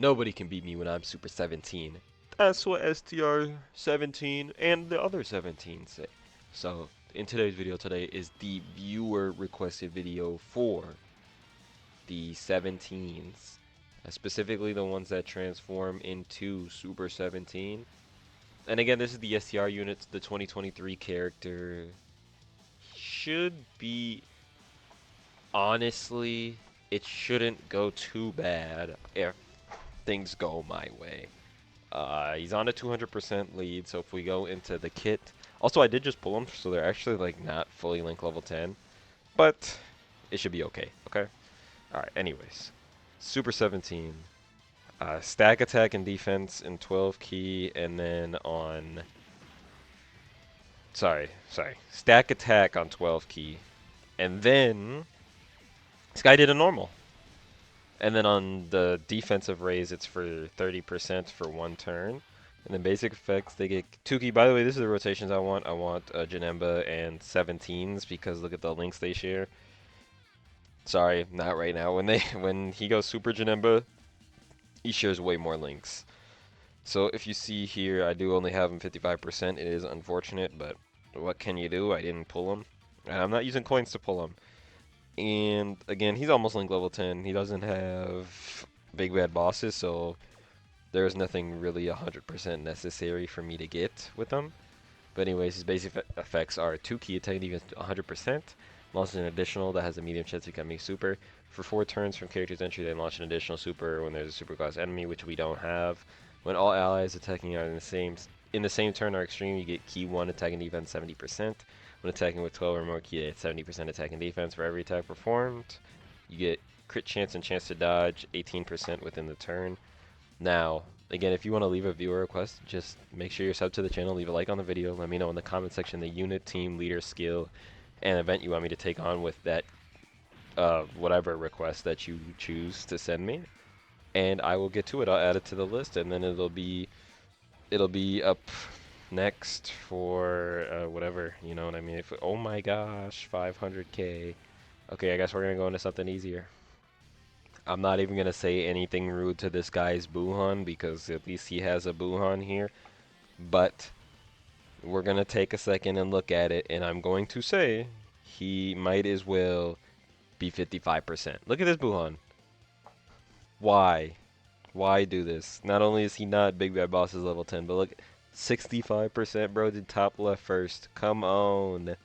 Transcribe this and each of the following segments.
Nobody can beat me when I'm Super 17. That's what STR 17 and the other 17 say. So, in today's video today is the viewer requested video for the 17s. Specifically the ones that transform into Super 17. And again, this is the STR unit. The 2023 character should be, honestly, it shouldn't go too bad if things go my way. He's on a 200% lead, so if we go into the kit. Also, I did just pull them, so they're actually like not fully link level 10. But it should be okay, okay? Alright, anyways. Super 17. Stack attack and defense in 12 key, and then on... Sorry. Stack attack on 12 key. And then... This guy did a normal. And then on the defensive raise, it's for 30% for one turn. And then basic effects, they get 2 key. By the way, this is the rotations I want. I want Janemba and 17s because look at the links they share. Sorry, not right now. When he goes Super Janemba, he shares way more links. So if you see here, I do only have him 55%. It is unfortunate, but what can you do? I didn't pull him. And I'm not using coins to pull him. And again, he's almost link level 10. He doesn't have big bad bosses, so there's nothing really 100% necessary for me to get with him. But anyways, his basic effects are 2 key attack defense 100%. Launches an additional that has a medium chance of becoming super. For 4 turns from character's entry, they launch an additional super when there's a super class enemy, which we don't have. When all allies attacking are in the same turn are extreme, you get key 1 attack and defense 70%. When attacking with 12 or more key, it's 70% attack and defense for every attack performed. You get crit chance and chance to dodge 18% within the turn. Now, again, if you want to leave a viewer request, just make sure you're sub to the channel, leave a like on the video, let me know in the comment section the unit, team, leader, skill, and event you want me to take on with that whatever request that you choose to send me. And I will get to it. I'll add it to the list, and then it'll be up next for whatever, you know what I mean? Oh my gosh, 500k. Okay, I guess we're gonna go into something easier. I'm not even gonna say anything rude to this guy's Buhan because at least he has a Buhan here. But we're gonna take a second and look at it, and I'm going to say he might as well be 55%. Look at this Buhan. Why? Why do this? Not only is he not Big Bad Boss's level 10, but look, 65%, bro, did top left first. Come on.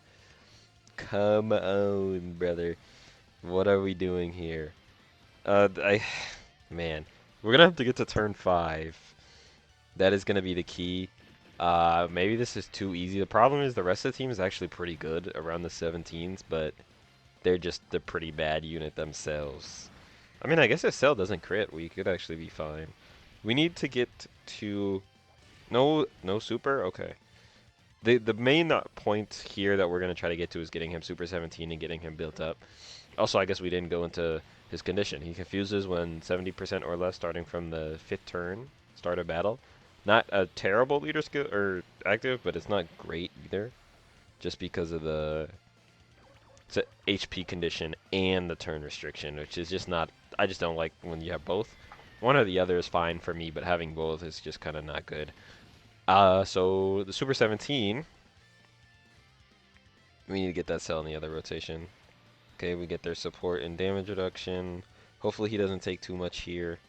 Come on, brother. What are we doing here? Man, we're gonna have to get to turn 5. That is gonna be the key. Maybe this is too easy. The problem is the rest of the team is actually pretty good around the 17s, but they're just the pretty bad unit themselves. I mean, I guess if Cell doesn't crit, we could actually be fine. We need to get to... No super? Okay. The main point here that we're going to try to get to is getting him Super 17 and getting him built up. Also, I guess we didn't go into his condition. He confuses when 70% or less starting from the 5th turn, start of battle. Not a terrible leader skill or active, but it's not great either. Just because of the HP condition and the turn restriction, which is just not... I just don't like when you have both. One or the other is fine for me, but having both is just kind of not good. So the Super 17, we need to get that cell in the other rotation. Okay, we get their support and damage reduction. Hopefully he doesn't take too much here.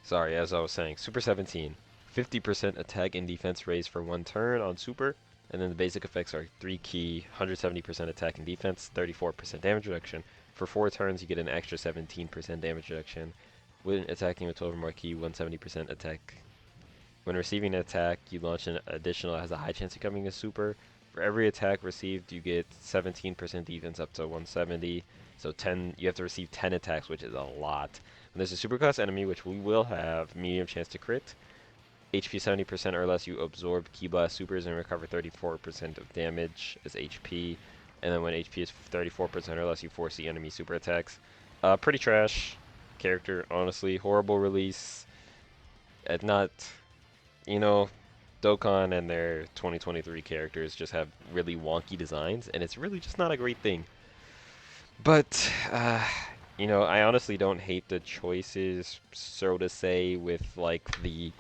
Sorry, as I was saying, Super 17, 50% attack and defense raise for one turn on Super. And then the basic effects are 3 key, 170% attack and defense, 34% damage reduction. For 4 turns, you get an extra 17% damage reduction. When attacking with 12 or more key, 170% attack. When receiving an attack, you launch an additional that has a high chance of becoming a super. For every attack received, you get 17% defense up to 170. So 10, you have to receive 10 attacks, which is a lot. When there's a superclass enemy, which we will have, medium chance to crit. HP 70% or less, you absorb Ki Blast supers and recover 34% of damage as HP. And then when HP is 34% or less, you force the enemy super attacks. Pretty trash character, honestly. Horrible release. Not, you know, Dokkan and their 2023 characters just have really wonky designs, and it's really just not a great thing. But You know, I honestly don't hate the choices, so to say, with like the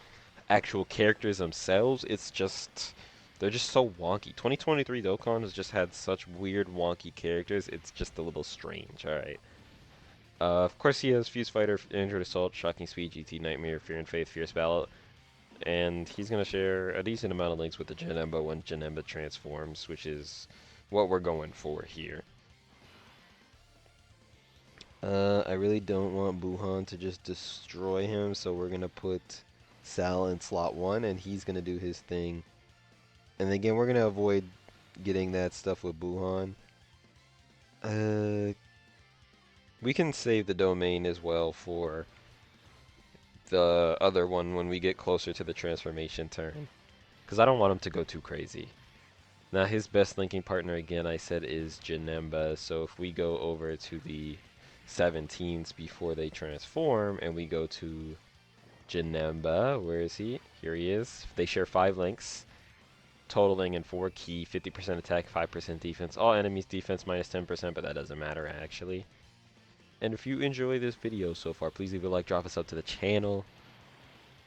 actual characters themselves. It's just they're just so wonky. 2023 Dokkan has just had such weird, wonky characters. It's just a little strange. All right. Of course, he has Fuse Fighter, Android Assault, Shocking Speed, GT Nightmare, Fear and Faith, Fierce Ballot, and he's gonna share a decent amount of links with the Janemba when Janemba transforms, which is what we're going for here. I really don't want Buhan to just destroy him, so we're gonna put Sal in slot 1, and he's gonna do his thing. And again, we're gonna avoid getting that stuff with Buhan. Uh, we can save the domain as well for the other one when we get closer to the transformation turn, because I don't want him to go too crazy. Now his best linking partner again I said is Janemba, so if we go over to the 17s before they transform and we go to Janemba, where is he? Here he is. They share 5 links, totaling in 4 key, 50% attack, 5% defense. All enemies defense minus 10%, but that doesn't matter actually. And if you enjoy this video so far, please leave a like, drop a sub to the channel.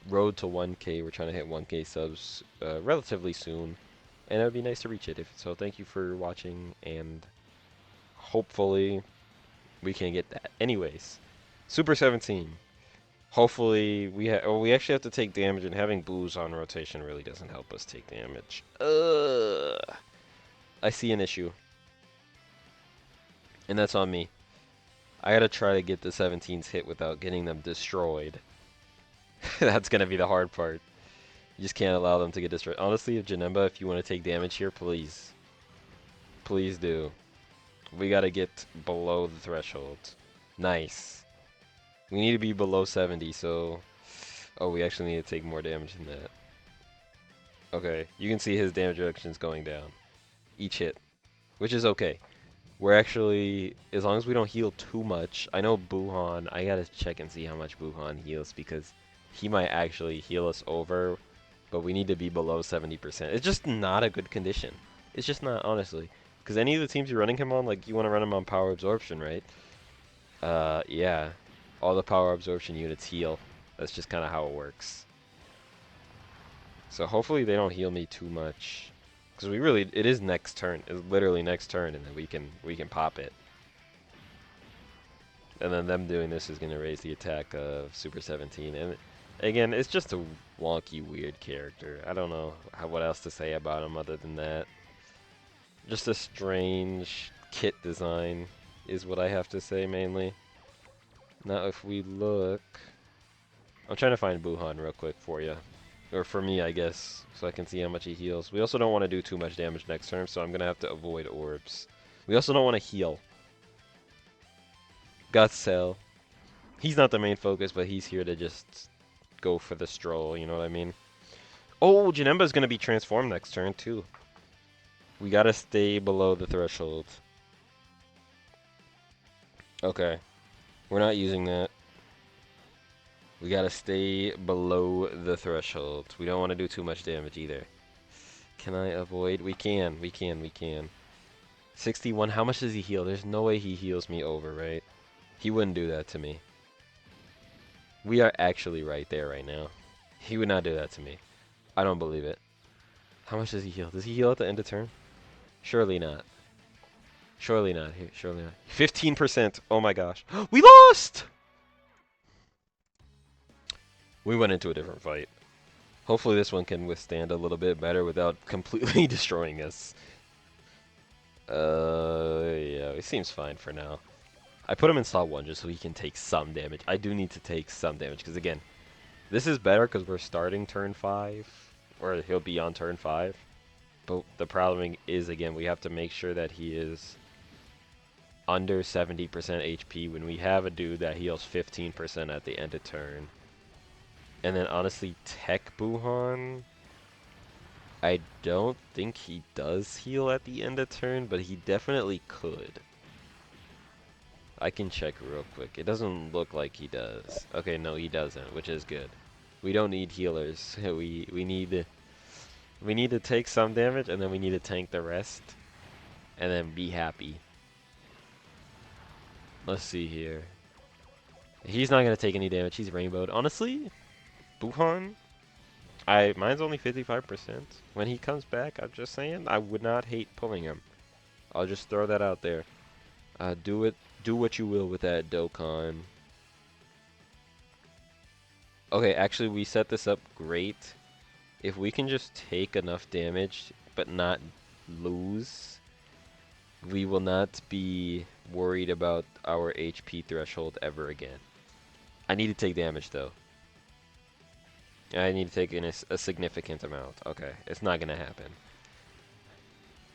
Road to 1K, we're trying to hit 1K subs relatively soon. And it would be nice to reach it. So thank you for watching, and hopefully we can get that. Anyways, Super 17. Hopefully we actually have to take damage, and having Boo's on rotation really doesn't help us take damage. I see an issue, and that's on me. I gotta try to get the 17s hit without getting them destroyed. That's gonna be the hard part. You just can't allow them to get destroyed. Honestly, if Janemba, if you want to take damage here, please. Please do. We gotta get below the threshold. Nice. We need to be below 70, so... Oh, we actually need to take more damage than that. Okay, you can see his damage reduction is going down. Each hit. Which is okay. We're actually... As long as we don't heal too much... I know Buhan... I gotta check and see how much Buhan heals, because he might actually heal us over, but we need to be below 70%. It's just not a good condition. It's just not, honestly. Because any of the teams you're running him on, like, you want to run him on power absorption, right? Yeah. All the power absorption units heal. That's just kind of how it works. So hopefully they don't heal me too much. Because we really, it is next turn. It's literally next turn, and then we can pop it. And then them doing this is going to raise the attack of Super 17. And again, it's just a wonky, weird character. I don't know what else to say about him other than that. Just a strange kit design is what I have to say mainly. Now if we look... I'm trying to find Buhan real quick for you. Or for me, I guess, so I can see how much he heals. We also don't want to do too much damage next turn, so I'm going to have to avoid orbs. We also don't want to heal. Got Cell. He's not the main focus, but he's here to just go for the stroll, you know what I mean? Oh, Janemba's going to be transformed next turn, too. We got to stay below the threshold. Okay. We're not using that. We gotta stay below the threshold. We don't want to do too much damage either. Can I avoid? We can. 61, how much does he heal? There's no way he heals me over, right? He wouldn't do that to me. We are actually right there right now. He would not do that to me. I don't believe it. How much does he heal? Does he heal at the end of turn? Surely not. Surely not. Here, surely not. 15%. Oh my gosh. We lost! We went into a different fight. Hopefully this one can withstand a little bit better without completely destroying us. Yeah, it seems fine for now. I put him in slot 1 just so he can take some damage. I do need to take some damage, because again, this is better because we're starting turn 5, or he'll be on turn 5. But the problem is, again, we have to make sure that he is under 70% HP when we have a dude that heals 15% at the end of turn. And then honestly, Tech Buhan, I don't think he does heal at the end of turn, but he definitely could. I can check real quick. It doesn't look like he does. Okay, no, he doesn't, which is good. We don't need healers. we need to take some damage, and then we need to tank the rest, and then be happy. Let's see here. He's not gonna take any damage. He's rainbowed. Honestly, Buhan, mine's only 55%. When he comes back, I'm just saying, I would not hate pulling him. I'll just throw that out there. Do what you will with that Dokkan. Okay, actually, we set this up great. If we can just take enough damage, but not lose, we will not be worried about our HP threshold ever again. I need to take damage, though. I need to take in a significant amount. Okay, it's not going to happen.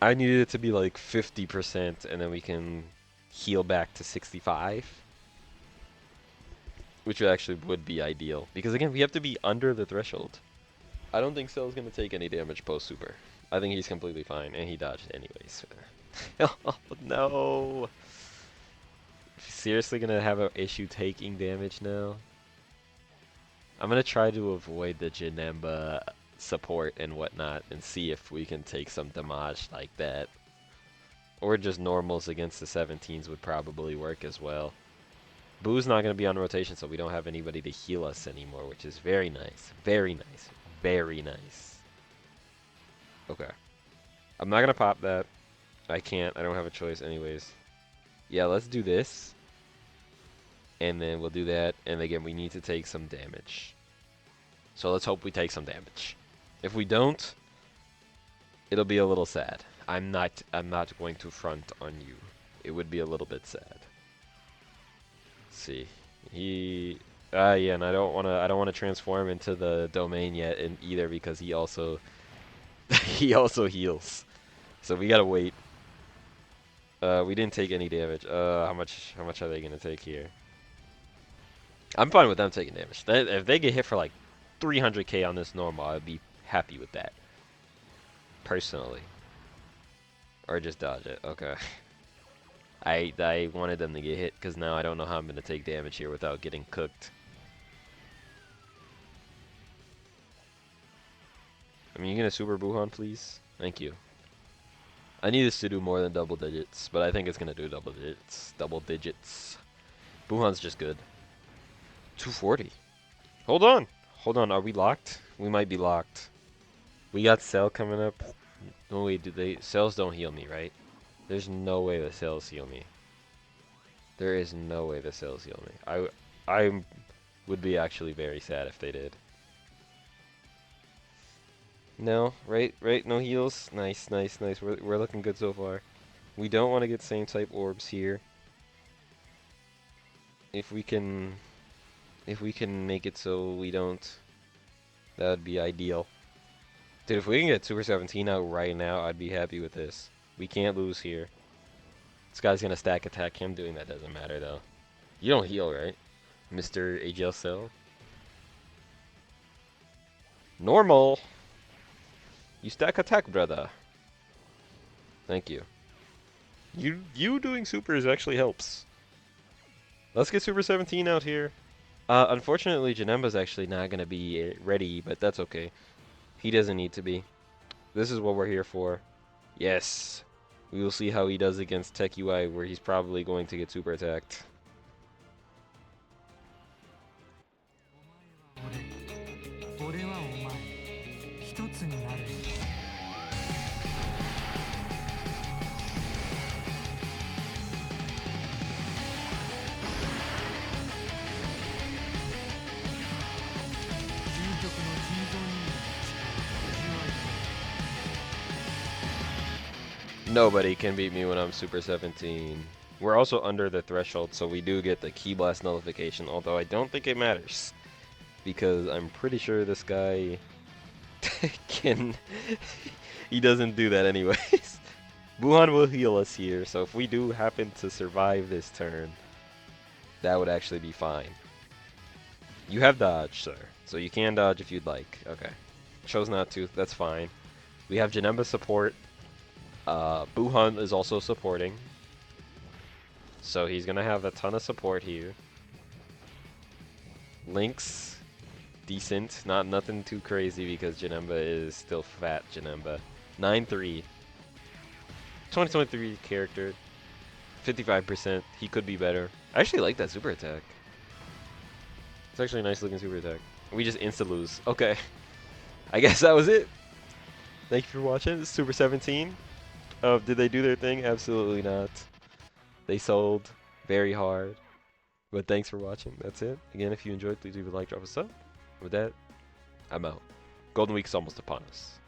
I needed it to be like 50%, and then we can heal back to 65. Which actually would be ideal. Because again, we have to be under the threshold. I don't think Cell's going to take any damage post-super. I think he's completely fine, and he dodged anyways. Oh, no! Seriously gonna have an issue taking damage now? I'm gonna try to avoid the Janemba support and whatnot and see if we can take some damage like that. Or just normals against the 17s would probably work as well. Boo's not gonna be on rotation, so we don't have anybody to heal us anymore, which is very nice. Very nice. Very nice. Okay. I'm not gonna pop that. I can't. I don't have a choice anyways. Yeah, let's do this. And then we'll do that. And again, we need to take some damage. So let's hope we take some damage. If we don't, it'll be a little sad. I'm not going to front on you. It would be a little bit sad. Let's see. Yeah, and I don't wanna transform into the domain yet either because he also he also heals. So we gotta wait. We didn't take any damage. How much are they gonna take here? I'm fine with them taking damage. If they get hit for like 300k on this normal, I'd be happy with that. Personally. Or just dodge it. Okay. I wanted them to get hit because now I don't know how I'm gonna take damage here without getting cooked. I mean, you gonna super Buhan, please? Thank you. I need this to do more than double digits, but I think it's gonna do double digits. Double digits. Buhan's just good. 240. Hold on. Hold on. Are we locked? We might be locked. We got Cell coming up. No wait, cells don't heal me, right? There's no way the cells heal me. There is no way the cells heal me. I would be actually very sad if they did. No, right, no heals. Nice. We're looking good so far. We don't want to get same type orbs here. If we can make it so we don't, that would be ideal. Dude, if we can get Super 17 out right now, I'd be happy with this. We can't lose here. This guy's gonna stack attack him. Doing that doesn't matter though. You don't heal, right, Mr. AGL Cell? Normal. You stack attack, brother. Thank you. You doing supers actually helps. Let's get Super 17 out here. Unfortunately, Janemba's actually not going to be ready, but that's okay. He doesn't need to be. This is what we're here for. Yes. We will see how he does against Tech UI, where he's probably going to get super attacked. Nobody can beat me when I'm Super 17. We're also under the threshold, so we do get the Ki Blast nullification, although I don't think it matters. Because I'm pretty sure this guy can... he doesn't do that anyways. Buhan will heal us here, so if we do happen to survive this turn, that would actually be fine. You have dodge, sir, so you can dodge if you'd like. Okay. Chose not to, that's fine. We have Janemba support. Buhan is also supporting. So he's going to have a ton of support here. Lynx, decent. Nothing too crazy because Janemba is still fat Janemba. 9-3. 2023 character. 55%. He could be better. I actually like that super attack. It's actually a nice looking super attack. We just insta-lose. Okay. I guess that was it. Thank you for watching. This is Super 17. Did they do their thing? Absolutely not. They sold very hard. But thanks for watching. That's it. Again, if you enjoyed, please leave a like, drop a sub. With that, I'm out. Golden Week's almost upon us.